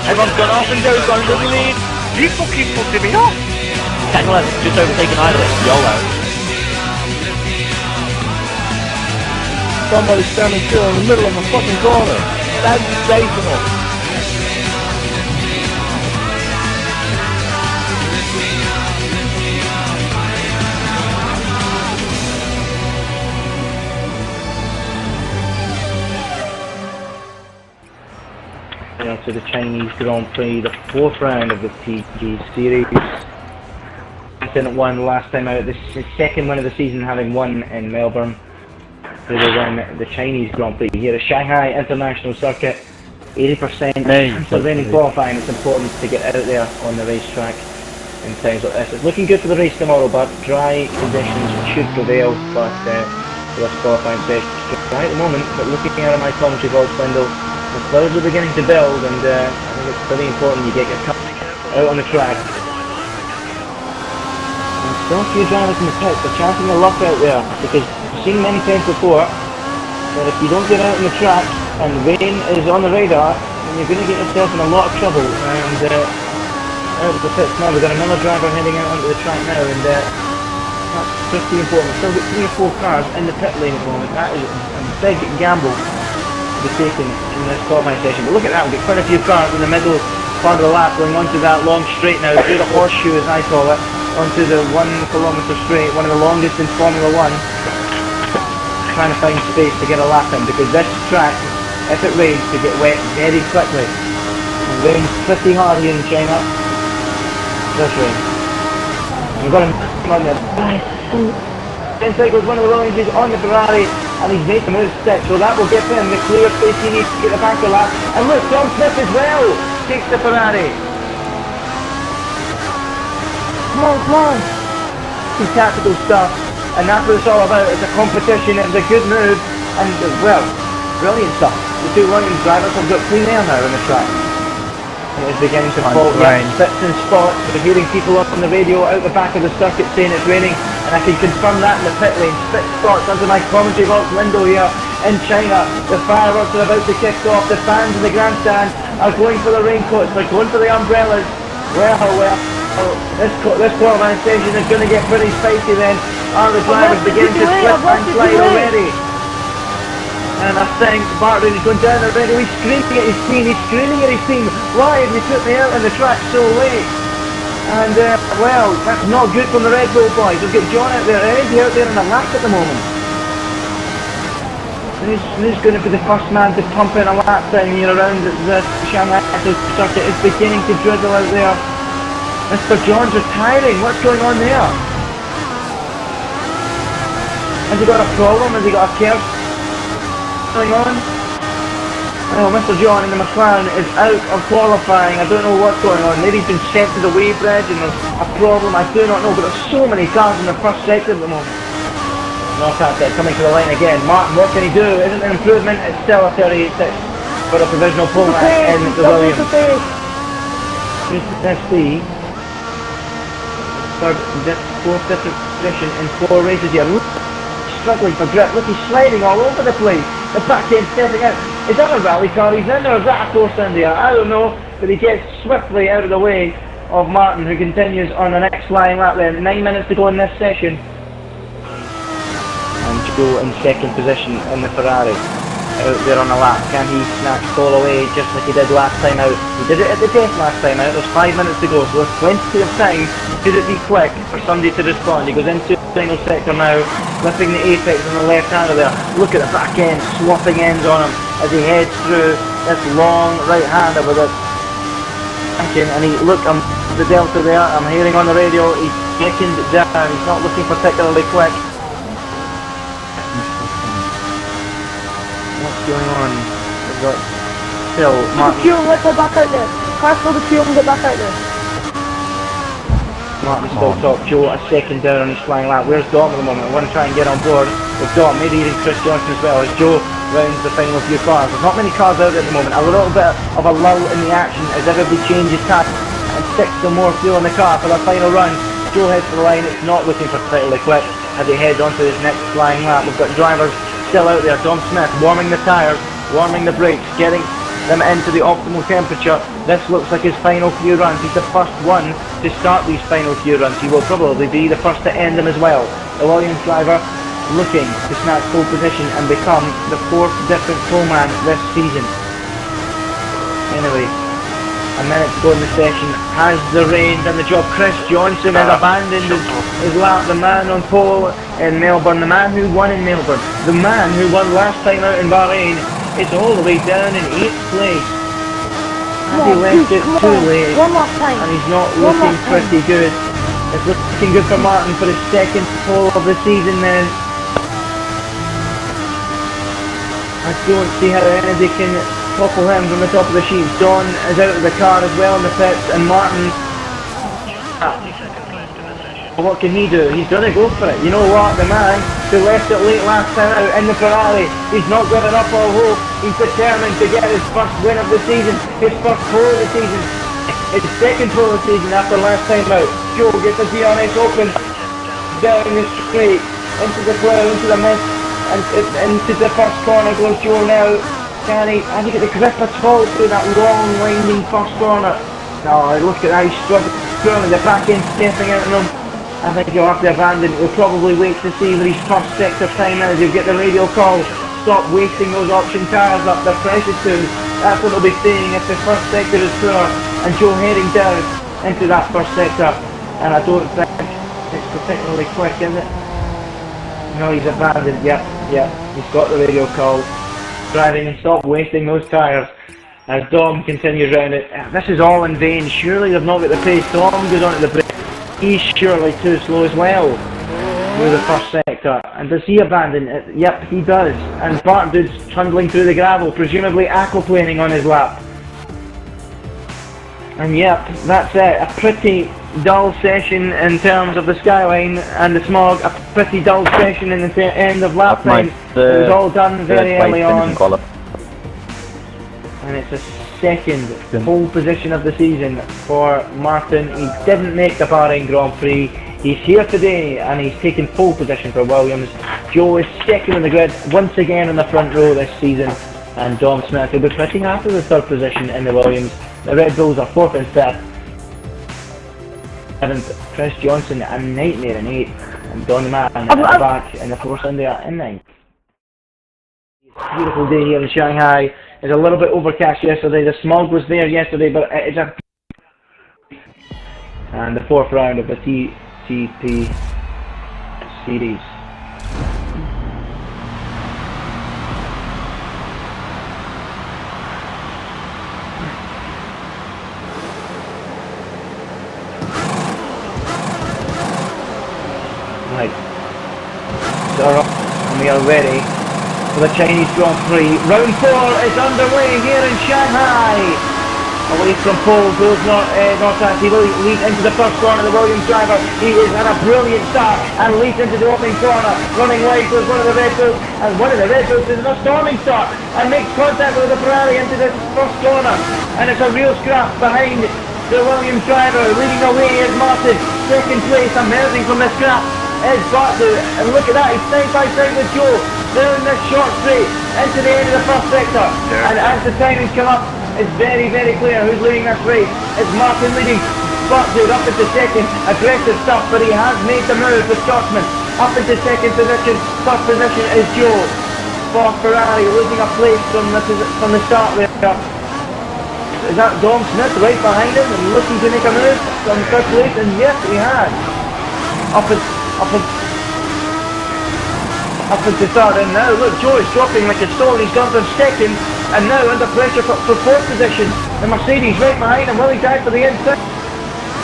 Everyone's gone off and Joe's gone into the lead. People keep putting me off. Technical just overtaken Idler. YOLO. Somebody's standing still in the middle of a fucking corner. Sensational. To the Chinese Grand Prix, the 4th round of the TG series. Didn't won last time out. This is his 2nd win of the season, having won in Melbourne. They won the Chinese Grand Prix here at Shanghai International Circuit. 80% chance of winning qualifying. It's important to get out there on the racetrack in times like this. It's looking good for the race tomorrow, but dry conditions should prevail. But for this qualifying session, right at the moment, but looking out of my commentary box window, the clouds are beginning to build, and I think it's pretty important you get your car out on the track. And still a few drivers in the pits, they're chancing their luck out there, because I've seen many times before that if you don't get out on the track and rain is on the radar, then you're going to get yourself in a lot of trouble. And out of the pits now, we've got another driver heading out onto the track now, and that's pretty important. We've still got 3 or 4 cars in the pit lane at the moment. That is a big gamble be taken in this qualifying session. But look at that, we've got quite a few cars in the middle part of the lap going onto that long straight now, through the horseshoe as I call it, onto the 1 kilometre straight, one of the longest in Formula 1. Trying to find space to get a lap in, because this track, if it rains, could get wet very quickly. It rains pretty hard here in China. This rain. We've got him on there. 10 cycles, one of the Williams on the Ferrari, and he's made the move stick, so that will give him the clear space he needs to get the back of the lap. And look, Tom Smith as well takes the Ferrari. Come on, come on. Some tactical stuff, and that's what it's all about. It's a competition, it's a good move, and well, brilliant stuff. The 2 Williams drivers have got clean air now on the track. It is beginning to fall, spits and spots. We're hearing people up on the radio out the back of the circuit saying it's raining, and I can confirm that in the pit lane. Spit spots under my commentary box window here in China. The fireworks are about to kick off. The fans in the grandstand are going for the raincoats, they're going for the umbrellas. Well, this qualifying station is going to get pretty spicy then. Are the drivers beginning to slip and slide already? And I think Barton is going down already. He's screaming at his team. He's screaming at his team. Why have you put me out on the track so late? And well, that's not good from the Red Bull boys. We've got John out there. Andy out there in the lap at the moment. Who's going to be the first man to pump in a lap time here around the Shanghai circuit? It's beginning to drizzle out there. Mr. John's retiring. What's going on there? Has he got a problem? Has he got a curse going on? Well, Mr. John in the McLaren is out of qualifying. I don't know what's going on. Maybe he's been sent to the weighbridge and there's a problem. I do not know, but there's so many cars in the first sector at the moment. Knockout there, coming to the line again. Martin, what can he do? Isn't an improvement? It's still a 38.6 for a provisional pole match in the Williams. Let's see. Third, 4th position in 4 races here. Struggling for grip. Look, he's sliding all over the place. The back end stepping out. Is that a rally car he's in, or is that a force India? I don't know, but he gets swiftly out of the way of Martin, who continues on the next flying lap there. 9 minutes to go in this session. And Joe in 2nd position in the Ferrari. Out there on the lap. Can he snatch ball away just like he did last time out? He did it at the death last time out. There's 5 minutes to go, so there's plenty of time. Should it be quick for somebody to respond? He goes into the final sector now, flipping the apex on the left hander there. Look at the back end, swapping ends on him as he heads through this long right hander with it. And he, look, the delta there, I'm hearing on the radio, he's getting down, he's not looking particularly quick. What's going on? We've got still Martin. Fuel, let's go back out there. Cars for the fuel and get back out there. Martin still top. Joe a second down on his flying lap. Where's Dom at the moment? I want to try and get on board with Dom, maybe even Chris Johnson as well, as Joe rounds the final few cars. There's not many cars out at the moment. A little bit of a lull in the action as everybody changes tires and sticks some more fuel in the car for the final run. Joe heads for the line. It's not looking particularly quick as he heads onto his next flying lap. We've got drivers still out there. Tom Smith warming the tyres, warming the brakes, getting them into the optimal temperature. This looks like his final few runs. He's the first one to start these final few runs. He will probably be the first to end them as well. The Williams driver looking to snatch pole position and become the 4th different poleman this season. Anyway, a minute to go in the session, has the reins and the job. Chris Johnson has abandoned his lap. The man on pole in Melbourne, the man who won in Melbourne, the man who won last time out in Bahrain, is all the way down in 8th place. And he left it too late, One more time. and he's not looking pretty good. It's looking good for Martin for his 2nd pole of the season then. I don't see how Andy can topple him from the top of the sheets. Don is out of the car as well in the pits, and Martin, what can he do? He's going to go for it. You know what? The man who left it late last time out in the Ferrari, he's not giving up all hope. He's determined to get his first win of the season, his first pole of the season, his 2nd pole of the season after last time out. Joe gets the DRS open, down the straight, into the cloud, into the mist, and into the first corner goes Joe now. Can he get the grip at all through that long winding first corner? No, look at how he's struggling, the back end stepping out on him. I think he'll have to abandon. He'll probably wait to see where his first sector time is. He'll get the radio call. Stop wasting those option tyres up, they're precious to him. That's what they'll be saying if the first sector is poor. And Joe heading down into that first sector. And I don't think it's particularly quick, is it? No, he's abandoned. Yep, he's got the radio call. Driving and stop wasting those tyres. As Dom continues round it. This is all in vain. Surely they've not got the pace. Dom goes onto the brake. He's surely too slow as well through the first sector. And does he abandon it? Yep, he does. And Bartdude's trundling through the gravel, presumably aquaplaning on his lap. And yep, that's it. A pretty dull session in terms of the skyline and the smog. A pretty dull session in the end of lap time. It was all done very early on. And it's a 2nd pole position of the season for Martin. He didn't make the Bahrain Grand Prix. He's here today and he's taken pole position for Williams. Joe is 2nd in the grid once again in the front row this season. And Dom Smith will be pretty happy with 3rd position in the Williams. The Red Bulls are 4th and 5th. 7th, Chris Johnson a nightmare in 8th. And Don Mann at the back in the Force India in 9th. Beautiful day here in Shanghai. It's a little bit overcast yesterday. The smog was there yesterday, but it's a... And the 4th round of the TGP series. Right. So, and we are ready for the Chinese Grand Prix. Round 4 is underway here in Shanghai. Away from pole, goes North he will lead into the first corner, the Williams driver. He has had a brilliant start and leads into the opening corner. Running wide goes one of the Red Bulls, and one of the Red Bulls is in a storming start and makes contact with the Ferrari into the first corner. And it's a real scrap behind the Williams driver. Leading away is Martin. 2nd place, emerging from the scrap is Bartdude, and look at that, he's side by side with Joe down this short straight into the end of the first sector. And as the timings come up, it's very, very clear who's leading this race. It's Martin leading, Bartdude up into 2nd, aggressive stuff, but he has made the move, the Scotsman, up into 2nd position. 3rd position is Joe for Ferrari, losing a place from the start there. Is that Dom Smith right behind him and looking to make a move from 3rd place? And yes, he has. Up into 3rd, and now look, Joe is dropping like a stone. He's gone from 2nd and now under pressure for 4th position. The Mercedes right behind him. Will he dive for the inside?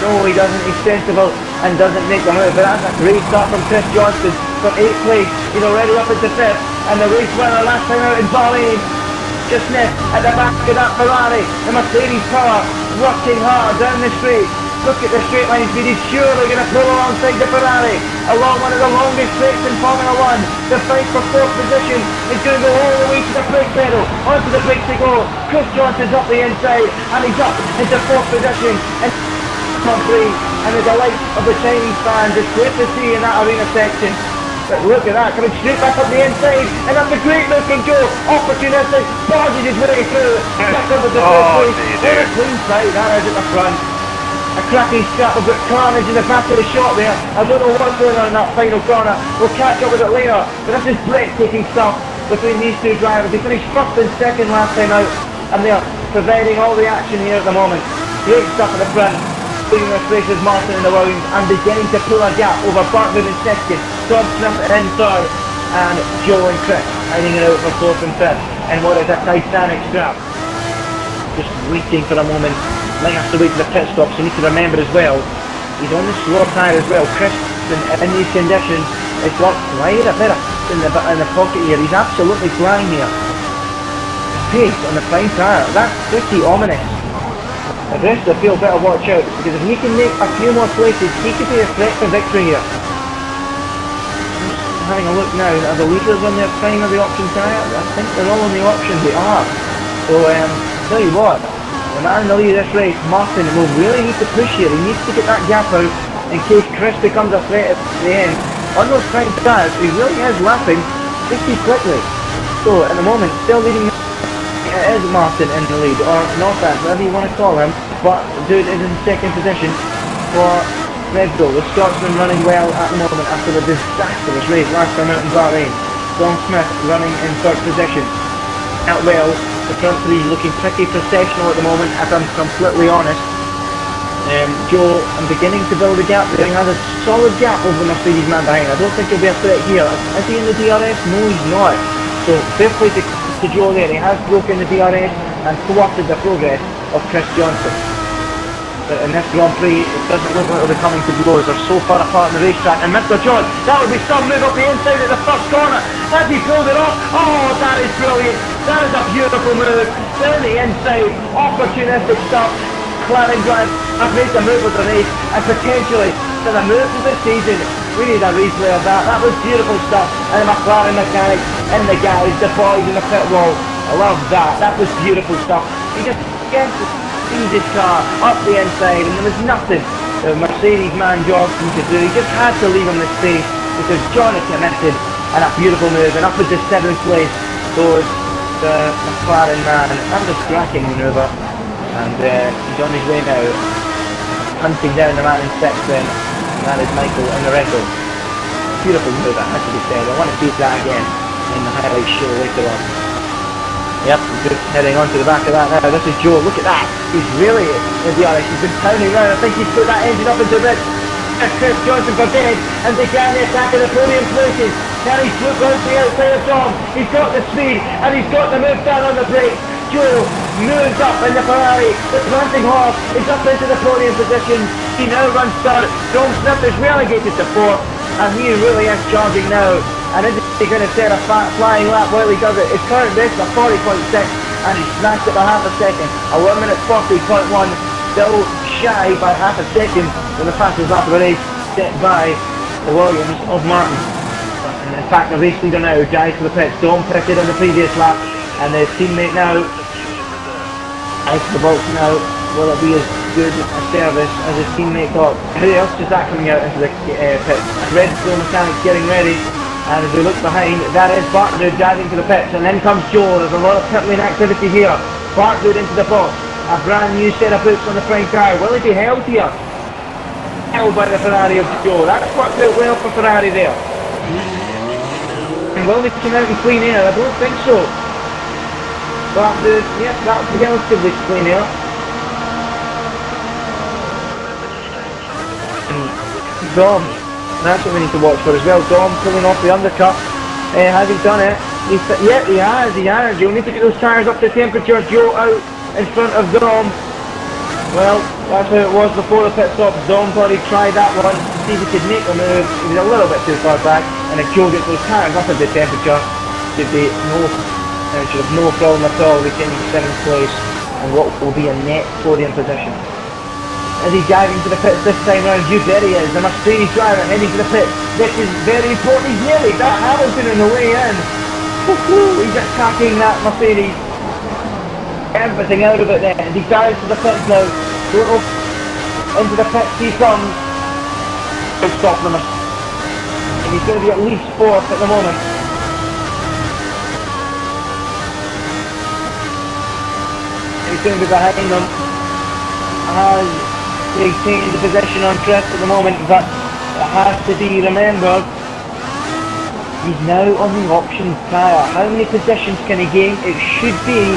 No, he doesn't. He's sensible and doesn't make the move. But that's a great start from Chris Johnson from 8th place. He's already up into 5th, and the race winner last time out in Bahrain just nipped at the back of that Ferrari. The Mercedes car working hard down the straight. Look at the straight line speed. He's surely going to pull alongside the Ferrari along one of the longest straights in Formula 1. The fight for 4th position is going to go all the way to the brake pedal. Onto the brakes to go. Chris Johnson's up the inside and he's up into 4th position. And and the delight of the Chinese fans is great to see in that arena section. But look at that, coming straight back up the inside, and that's a great move from Joe. Opportunistic, barges his way through. Back over the first place. What a clean sight that is at the front. A cracking scrap, we've got carnage in the back of the shot there. I don't know what's going on in that final corner. We'll catch up with it later. But this is breathtaking stuff between these two drivers. They finished first and second last time out, and they're providing all the action here at the moment. Great stuff at the front. Leading their races, Martin in the Williams, and beginning to pull a gap over Bartwood in second, Tom Smith in third, and Joe and Chris hiding it out for fourth and fifth. And what is a Titanic scrap? Just waiting for a moment. Might have to wait for the pit stops. You need to remember as well, he's on the slow tyre as well. Chris, in these conditions, has got quite a bit in the pocket here. He's absolutely flying here. Pace on the prime tyre, that's pretty ominous. The rest of the field better watch out, because if he can make a few more places, he could be a threat for victory here. Just having a look now, are the leaders on their prime of the option tyre? I think they're all on the option, they are. So, tell you what, the man in the lead of this race, Martin, will really need to push here. He needs to get that gap out in case Chris becomes a threat at the end. On those prime tyres, he really is lapping pretty quickly. So, at the moment, still leading. It is Martin in the lead, or Northland, whatever you want to call him, but dude is in second position for Red Bull. The Scotsman running well at the moment after the disastrous race last time out in Bahrain. Tom Smith running in third position. Out well, the front three looking pretty processional at the moment, if I'm completely honest. Joe, I'm beginning to build a gap there. He has a solid gap over the Mercedes man behind. I don't think he'll be a threat here. Is he in the DRS? No, he's not. So, fair play to Joe there. He has broken the DRS and thwarted the progress of Chris Johnson. But in this Grand Prix, it doesn't look like they'll be coming to blows. They're so far apart in the racetrack. And Mr. John, that would be some move up the inside at the first corner. Has he pulled it off? Oh, that is brilliant. That is a beautiful move. Down the inside, opportunistic stuff. McLaren drive have made the move of the race, and potentially to the move of the season. We need a replay of that. That was beautiful stuff. And the McLaren mechanics in the garage, the boys in the pit wall. I love that. That was beautiful stuff. He just gets to speed his car up the inside, and there was nothing the Mercedes man Johnson could do. He just had to leave him the space because John had committed, and a beautiful move. And up with the 7th place goes the McLaren man. That was a cracking manoeuvre. And he's on his way now, hunting down the man in 6th then, and that is Michael in the record. Beautiful move, that has to be said. I want to see that again in the highlight show later on. Yep, just heading on to the back of that now. This is Joe, look at that. He's really in the RS, he's been pounding around. I think he's put that engine up into red. And Chris Johnson for dead, and they can the attack of the podium places. Can he swoop round to the outside of Tom? He's got the speed, and he's got the move down on the brake. Joe moves up in the Ferrari, the planting horse is up into the podium position. He now runs third. Tom Smith is relegated to 4th, and he really is charging now. And is he going to set a flying lap while he does it? His current best is 40.6, and he smashed it by half a second. 1 minute 40.1, still shy by half a second when the fastest lap of the race, set by the Williams of Martin. And in fact, the race leader now dies for the pits. Dom pitted on the previous lap, and his teammate now out of the box now. Will it be as good a service as his teammate got? Who else is that coming out into the pits? Red Bull mechanics getting ready, and as we look behind, that is Bartwood driving to the pits, and then comes Joe. There's a lot of pit lane activity here. Bartwood into the box, a brand new set of boots on the prime car. Will he be held here? Held by the Ferrari of Joe. That's worked out well for Ferrari there. And will they come out in clean air? I don't think so. But yes, that's relatively clean air. Dom, that's what we need to watch for as well. Dom pulling off the undercut. Has he done it? Yeah, he has. You'll need to get those tyres up to temperature. Joe out in front of Dom. Well, that's how it was before the pit stop. Dom thought he'd try that one to see if he could make a move. He was a little bit too far back, and if Joe gets those tyres up at the temperature, should be no problem at all retaining 7th place and what will be a net podium position. Is he diving to the pits this time round? You bet he is. The Mercedes driver heading to the pits. This is very important. He's nearly that Hamilton on the way in. He's attacking that Mercedes. Everything out of it then. As he dives to the pits now. Into the pits he comes. He'll stop the Mercedes. and he's going to be at least 4th at the moment. He's going to be behind them. Has retained the possession on Chris at the moment, but it has to be remembered. He's now on the option tyre. How many positions can he gain? It should be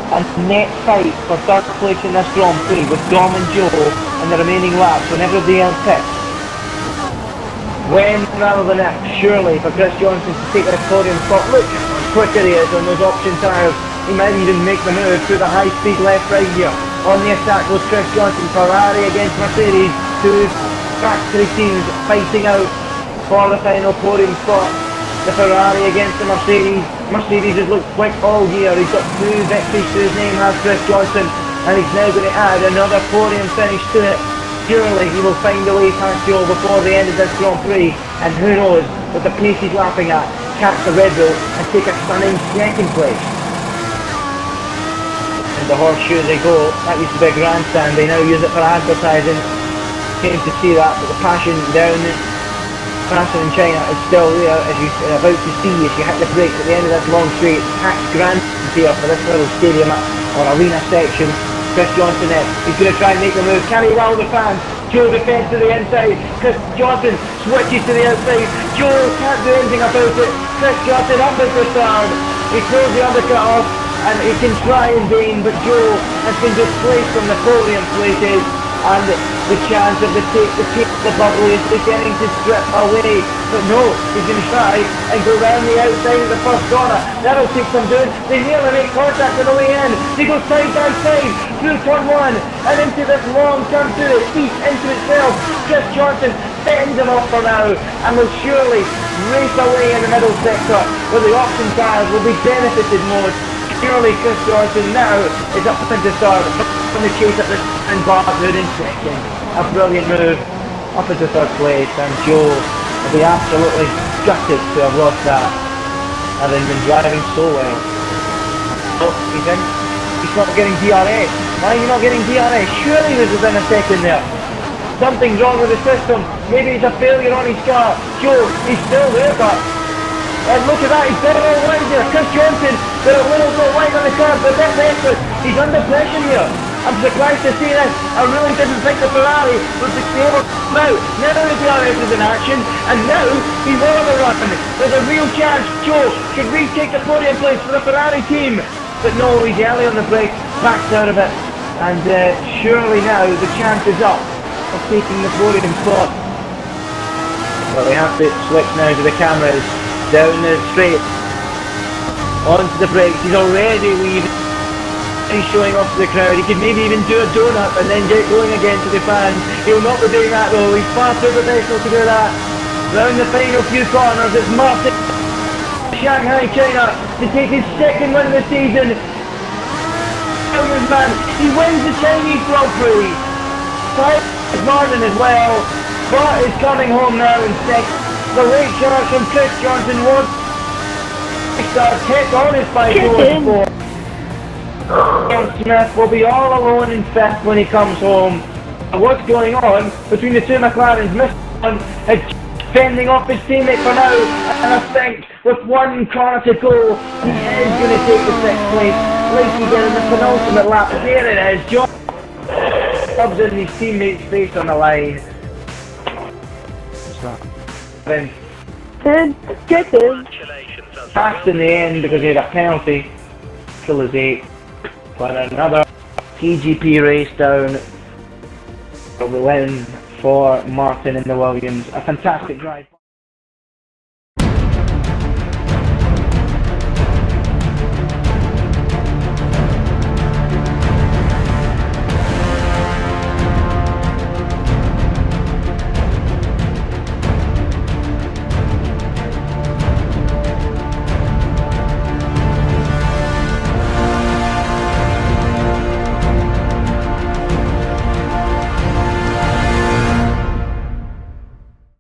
a net fight for third place in this Grand Prix with Dom and Joe in the remaining laps when everybody else pits. When rather than if, surely for Chris Johnson to take the podium spot. Look how quicker he is on those option tyres. He might even make the move through the high speed left right here. On the attack goes Chris Johnson. Ferrari against Mercedes. Two factory teams fighting out for the final podium spot. The Ferrari against the Mercedes. Mercedes has looked quick all year. He's got 2 victories to his name, has Chris Johnson, and he's now going to add another podium finish to it. Surely he will find a way past Joe before the end of this Grand Prix, and who knows, with the pace he's lapping at, catch the Red Bull and take a stunning second place. And the horseshoe they go. That used to be a grandstand, they now use it for advertising. Came to see that, but the passion down faster in China is still there, as you're about to see as you hit the brakes at the end of this long straight. Packed grand here for this little stadium or arena section. Chris Johnson in. He's going to try and make the move. Can he wow the fans? Joe defends to the inside. Chris Johnson switches to the outside. Joe can't do anything about it. Chris Johnson up at the start. He throws the undercut off and he can try in vain, but Joe has been displaced from the podium places. And the chance of the bubble is beginning to strip away. But no, he's going to try and go round the outside of the first corner. That'll take some doing. They nearly make contact on the way in. He goes side by side through turn 1 and into this long turn 2. It eats into itself. Chris Johnson bends him off for now and will surely race away in the middle sector where the option tyres will be benefited most. Surely Chris Johnson now is up into third. On the chase at the and Bartwood in second. A brilliant move up into third place, and Joe will be absolutely gutted to have lost that, having been driving so well. Oh, he's in. He's not getting DRS. Why are you not getting DRS? Surely there's within a second there. Something's wrong with the system. Maybe it's a failure on his car. Joe, he's still there, but and look at that, he's got it all wide there. Chris Johnson got a little bit wide on the car, but that's effort. He's under pressure here. I'm surprised to see this. I really didn't think the Ferrari would be able to come out. Now the DRS is in action, and now he's on the run. There's a real chance Joe could retake the podium place for the Ferrari team. But no, he's early on the break, backs out of it, and surely now the chance is up of taking the podium spot. Well, we have to switch now to the cameras. Down the straight, onto the brakes. He's already leaving. He's showing off to the crowd. He could maybe even do a donut and then get going again to the fans. He'll not be doing that though. He's far too professional to do that. Round the final few corners, it's Martin, Shanghai, China, to take his second win of the season. Man, he wins the Chinese Grand Prix. Martin as well, but is coming home now in second. The late charge from Chris Johnson was hit on his bike before. Smith will be all alone in fifth when he comes home. What's going on between the two McLarens? Mr. One is fending off his teammate for now, and I think with one corner to go, he is going to take the 6th place. Lacey getting the penultimate lap. There it is. John rubs in his teammate's face on the line. What's that? Get in. Passed in the end because he had a penalty. Still is 8. But another TGP race down. The win for Martin in the Williams. A fantastic drive.